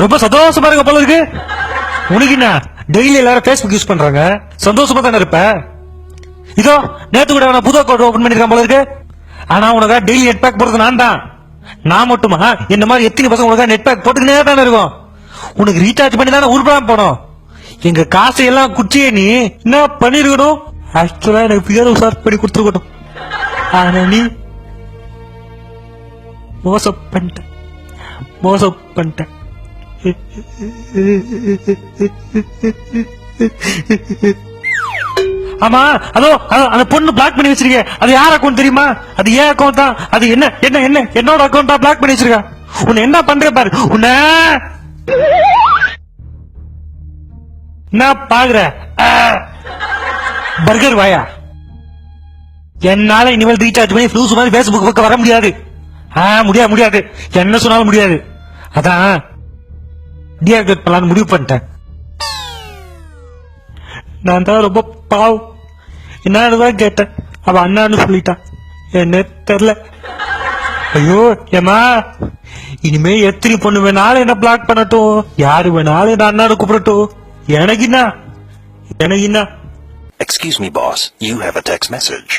ரொம்ப சந்தோஷமா இருக்க போல இருக்கு. உனக்கு என்ன டெய்லி எல்லாரும் Facebook யூஸ் பண்றாங்க, சந்தோஷமா தானே இருப்ப. இதோ நேத்து கூட நான் புது அக்கௌண்ட் ஓபன் பண்ணிருக்கேன் போல இருக்கு. ஆனா உனக்கு டெய்லி நெட் பேக் போடுறது நான் தான். நான் மட்டுமா என்ன மாதிரி எத்தனை பசங்க உனக்கு நெட் பேக் போட்டுக்கினே தானே இருக்கும். உனக்கு ரீசார்ஜ் பண்ணி தானே உருப்படாம போனோம். எங்க காசை எல்லாம் குச்சியே நீ என்ன பண்ணிருக்கணும். ஆக்சுவலா எனக்கு பேர் உசார் பண்ணி கொடுத்துருக்கணும். ஆனா நீ மோசம் பண்ணிட்ட. ஆமா, அதோ அந்த பொண்ணு பிளாக் பண்ணி வச்சிருக்க. அது யார் அக்கௌண்ட் தெரியுமா? அது ஏன் அக்கௌண்ட் தான். அது என்ன என்ன என்ன என்னோட அக்கௌண்டா பிளாக் பண்ணி வச்சிருக்க. உன்னை என்ன பண்ற பாரு. உன்ன என்ன பாக்குற பர்கர் வாயா. என்னால இனிமேல் ரீசார்ஜ் பண்ணி ஃப்ளூஸ் மாதிரி பேஸ்புக் பக்கம் வர முடியாது. முடியாது. என்ன சொன்னாலும் முடியாது. அதான் டிஆக்டிவேட் பண்ணலான்னு முடிவு பண்ணிட்டேன். நான் தான் ரொம்ப பாவம். என்னதான் கேட்டேன், அவ அண்ணான்னு சொல்லிட்டான். என்ன தெரியல. ஐயோ ஏமா, இனிமே எத்தனை பொண்ணு வேணாலும் என்ன பிளாக் பண்ணட்டும், யாரு வேணாலும் என்ன அண்ணான்னு கூப்பிடட்டும். எனக்கு என்ன. Excuse me, boss. You have a text message.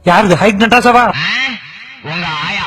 யாருது? ஹைக் நட்டாசாவா? உங்க ஆயா